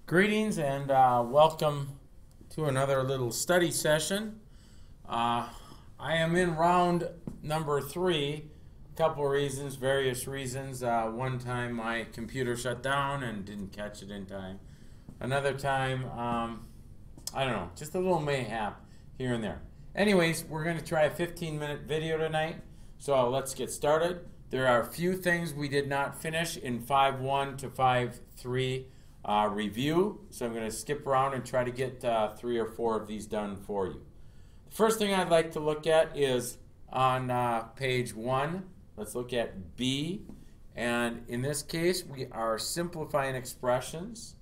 Greetings and welcome to another little study session. I am in round number 3. A couple of reasons, various reasons. One time my computer shut down and didn't catch it in time. Another time, I don't know, just a little mayhap here and there. Anyways, we're going to try a 15-minute video tonight, so let's get started. There are a few things we did not finish in 5.1 to 5.3 review, so I'm going to skip around and try to get 3 or 4 of these done for you. The first thing I'd like to look at is on page 1. Let's look at B, and in this case we are simplifying expressions.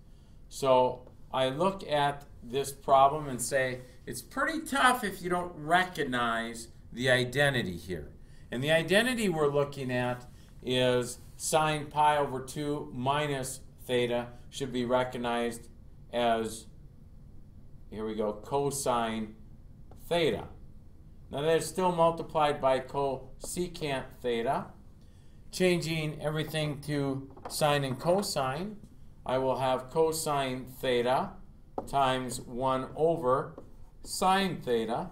So I look at this problem and say it's pretty tough if you don't recognize the identity here. And the identity we're looking at is sine pi over 2 minus theta should be recognized as, here we go, cosine theta. Now that's still multiplied by cosecant theta. Changing everything to sine and cosine, I will have cosine theta times 1 over sine theta.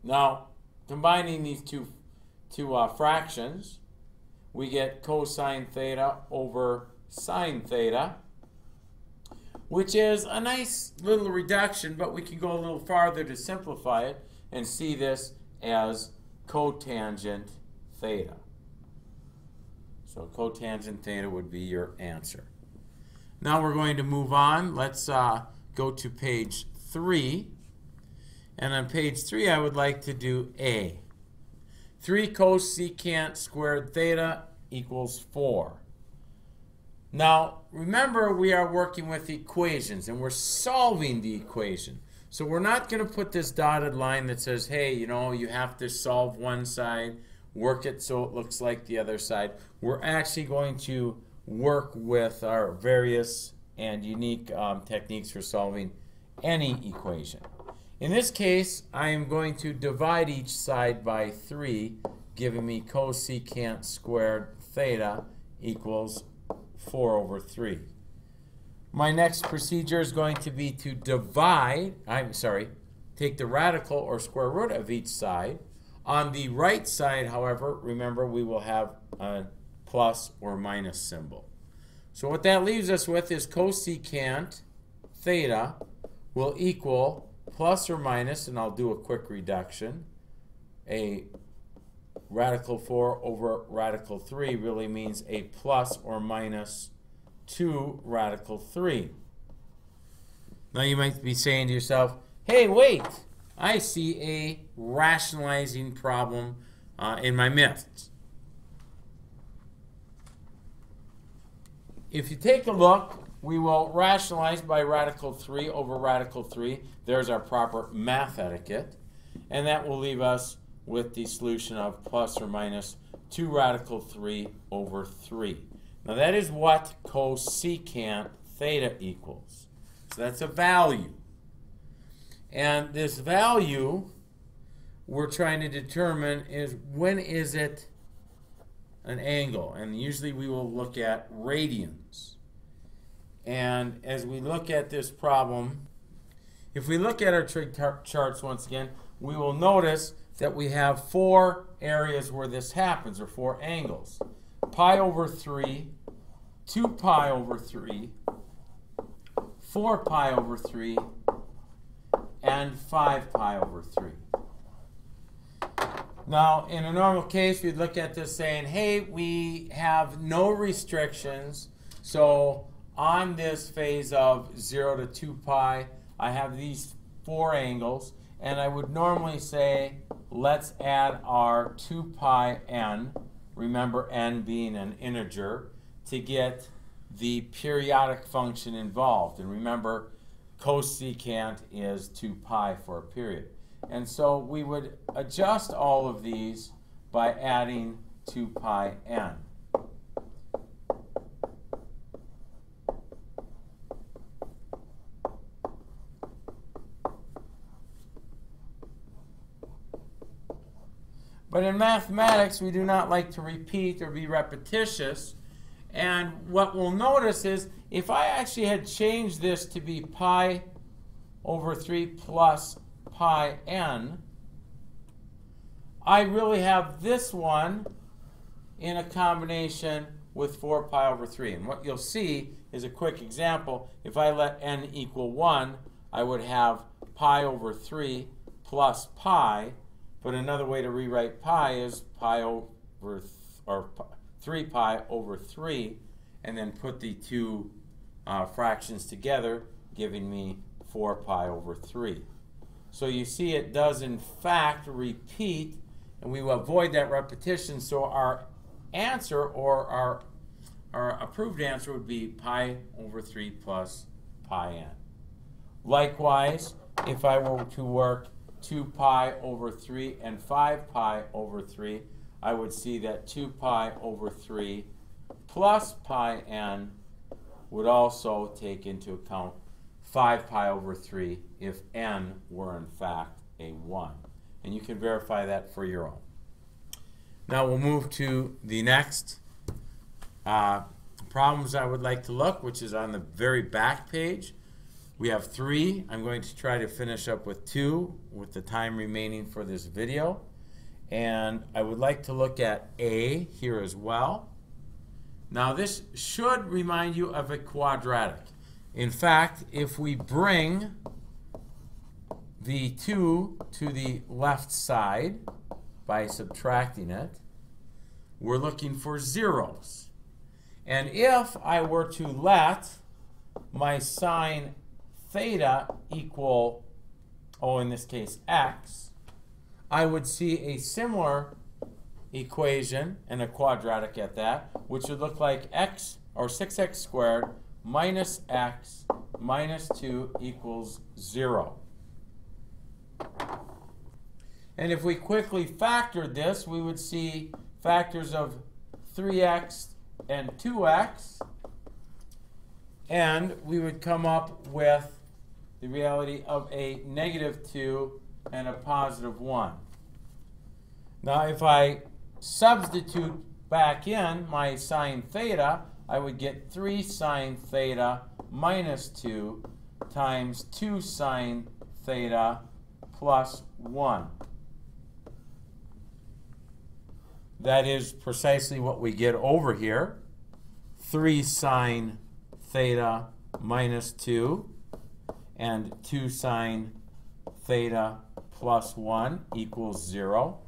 Now, combining these two fractions, we get cosine theta over sine theta, which is a nice little reduction, but we can go a little farther to simplify it and see this as cotangent theta. So cotangent theta would be your answer. Now we're going to move on. Let's go to page 3. And on page 3 I would like to do A. 3 cosecant squared theta equals 4. Now, remember we are working with equations and we're solving the equation. So we're not going to put this dotted line that says, hey, you know, you have to solve one side, work it so it looks like the other side. We're actually going to work with our various and unique techniques for solving any equation. In this case, I am going to divide each side by 3, giving me cosecant squared theta equals 4 over 3. My next procedure is going to be to take the radical or square root of each side. On the right side, however, remember we will have a plus or minus symbol. So what that leaves us with is cosecant theta will equal plus or minus, and I'll do a quick reduction. A radical 4 over radical 3 really means a plus or minus 2 radical 3. Now you might be saying to yourself, hey, wait, I see a rationalizing problem in my midst. If you take a look, we will rationalize by radical 3 over radical 3. There's our proper math etiquette. And that will leave us with the solution of plus or minus 2 radical 3 over 3. Now that is what cosecant theta equals. So that's a value. And this value we're trying to determine is when is it an angle. And usually we will look at radians. And as we look at this problem, if we look at our trig charts once again, we will notice that we have 4 areas where this happens, or 4 angles. Pi over 3, 2 pi over 3, 4 pi over 3, and 5 pi over 3. Now, in a normal case, we'd look at this saying, hey, we have no restrictions, so on this phase of 0 to 2 pi, I have these 4 angles, and I would normally say, let's add our 2 pi n, remember n being an integer, to get the periodic function involved. And remember, cosecant is 2 pi for a period. And so we would adjust all of these by adding 2 pi n. But in mathematics, we do not like to repeat or be repetitious, And what we'll notice is if I actually had changed this to be pi over 3 plus pi n, I really have this one in a combination with 4 pi over 3. And what you'll see is a quick example. If I let n equal 1, I would have pi over 3 plus pi. But another way to rewrite pi is pi over, or 3 pi over 3, and then put the two fractions together, giving me 4 pi over 3. So you see it does in fact repeat, and we will avoid that repetition, so our answer, or our approved answer, would be pi over 3 plus pi n. Likewise, if I were to work 2 pi over 3 and 5 pi over 3, I would see that 2 pi over 3 plus pi n would also take into account 5 pi over 3 if n were in fact a 1. And you can verify that for your own. Now we'll move to the next problems I would like to look, which is on the very back page. We have 3. I'm going to try to finish up with 2 with the time remaining for this video. And I would like to look at A here as well. Now this should remind you of a quadratic. In fact, if we bring the 2 to the left side by subtracting it, we're looking for zeros. And if I were to let my sine theta equal, in this case, x, I would see a similar equation, and a quadratic at that, which would look like x, or 6x squared, minus x minus 2 equals 0. And if we quickly factored this, we would see factors of 3x and 2x, and we would come up with the reality of a negative 2 and a positive 1. Now if I substitute back in my sine theta, I would get 3 sine theta minus 2 times 2 sine theta plus 1. That is precisely what we get over here. 3 sine theta minus 2 and 2 sine theta plus 1 equals 0.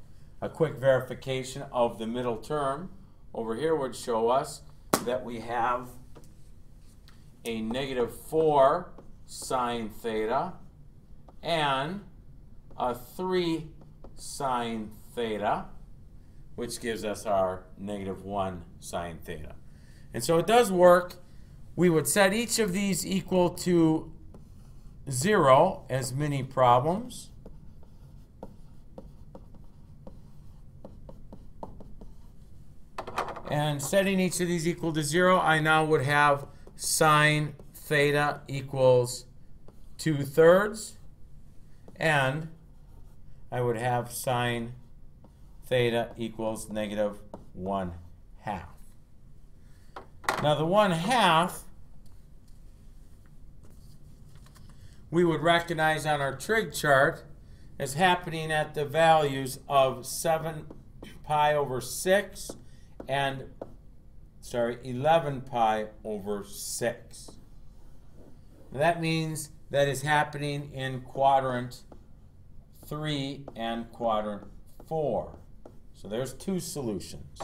A quick verification of the middle term over here would show us that we have a negative 4 sine theta and a 3 sine theta, which gives us our negative 1 sine theta. And so it does work. We would set each of these equal to 0 as mini problems. And setting each of these equal to 0, I now would have sine theta equals 2/3, and I would have sine theta equals negative 1/2. Now the 1/2 we would recognize on our trig chart as happening at the values of 7 pi over 6 and 11 pi over 6. That means that is happening in quadrant 3 and quadrant 4. So there's 2 solutions.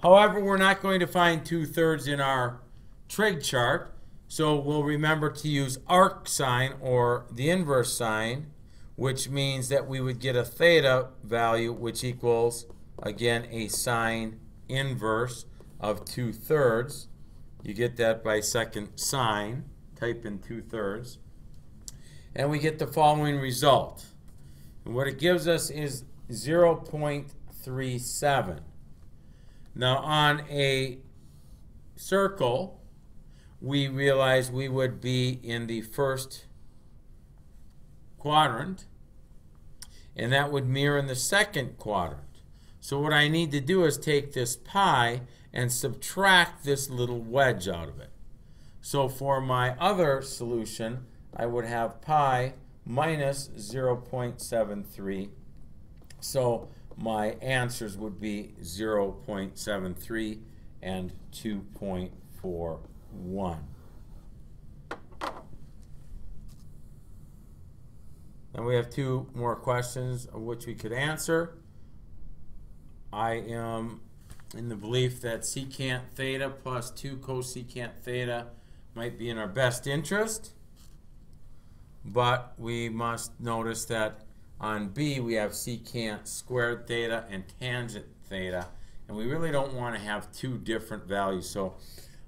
However, we're not going to find 2/3 in our trig chart, so we'll remember to use arc sine, or the inverse sine, which means that we would get a theta value which equals, again, a sine inverse of 2/3. You get that by second sine. Type in 2/3. And we get the following result. And what it gives us is 0.37. Now on a circle, we realize we would be in the first quadrant, and that would mirror in the second quadrant. So what I need to do is take this pi and subtract this little wedge out of it. So for my other solution, I would have pi minus 0.73. So my answers would be 0.73 and 2.41. And we have two more questions of which we could answer. I am in the belief that secant theta plus 2 cosecant theta might be in our best interest, but we must notice that on B we have secant squared theta and tangent theta, and we really don't want to have two different values. So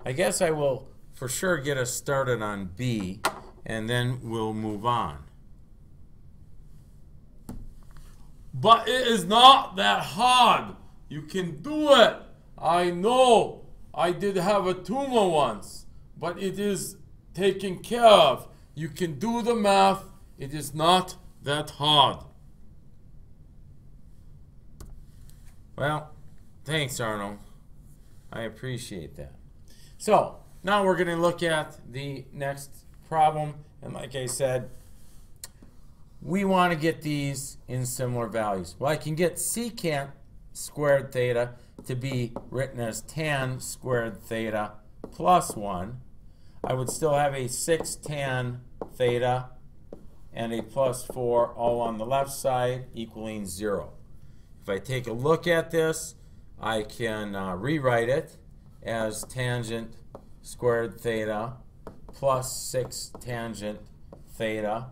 I guess I will for sure get us started on B, and then we'll move on. But it is not that hard. You can do it. I know. I did have a tumor once, but it is taken care of. You can do the math. It is not that hard. Well, thanks, Arnold. I appreciate that. So now we're going to look at the next problem. And like I said, we want to get these in similar values. Well, I can get secant squared theta to be written as tan squared theta plus 1. I would still have a 6 tan theta and a plus 4 all on the left side equaling 0. If I take a look at this, I can rewrite it as tangent squared theta plus 6 tangent theta,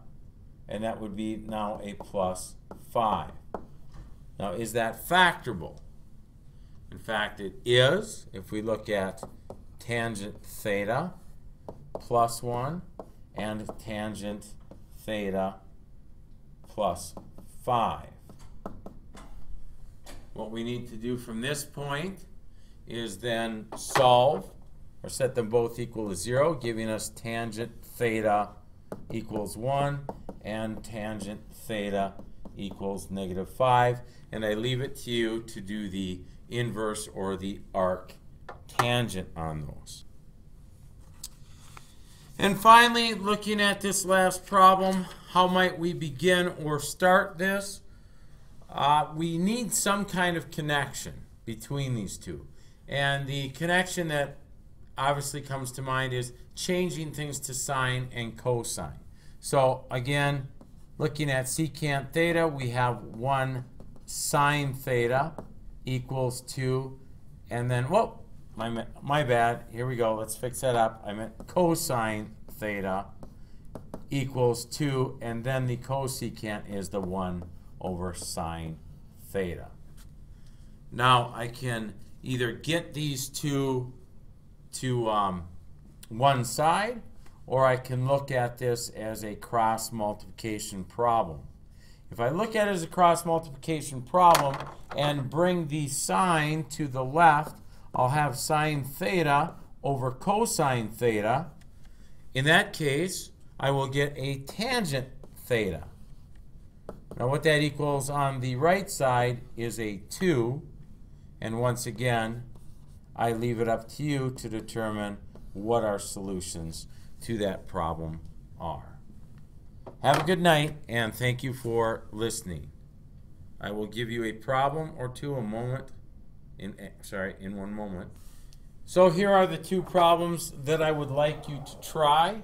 and that would be now a plus 5. Now, is that factorable? In fact, it is. If we look at tangent theta plus 1 and tangent theta plus 5. What we need to do from this point is then solve or set them both equal to 0, giving us tangent theta equals 1 and tangent theta equals -5. And I leave it to you to do the inverse or the arc tangent on those. And finally, looking at this last problem, how might we begin or start this? We need some kind of connection between these two. And the connection that obviously comes to mind is changing things to sine and cosine. So again, looking at secant theta, we have 1 sine theta equals 2, and then, whoa, my bad, here we go, let's fix that up. I meant cosine theta equals 2, and then the cosecant is the 1 over sine theta. Now I can either get these two to one side, or I can look at this as a cross multiplication problem. If I look at it as a cross multiplication problem and bring the sine to the left, I'll have sine theta over cosine theta. In that case, I will get a tangent theta. Now what that equals on the right side is a 2. And once again, I leave it up to you to determine what our solutions to that problem are. Have a good night, and thank you for listening. I will give you a problem or two in one moment. So here are the two problems that I would like you to try.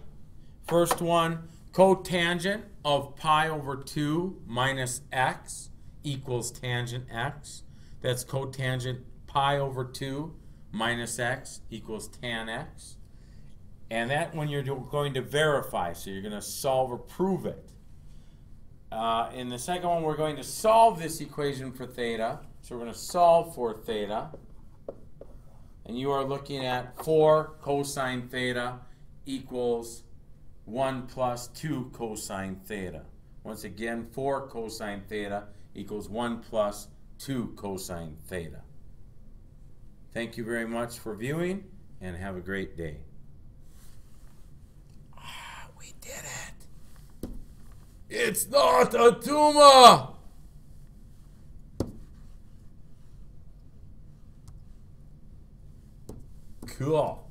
First one, cotangent of pi over 2 minus x equals tangent x. That's cotangent pi over 2 minus x equals tan x. And that when you're going to verify, so you're going to solve or prove it. In the second one, we're going to solve this equation for theta. So we're going to solve for theta. And you are looking at 4 cosine theta equals 1 plus 2 cosine theta. Once again, 4 cosine theta equals 1 plus 2 cosine theta. Thank you very much for viewing, and have a great day. We did it. It's not a tumor. Cool.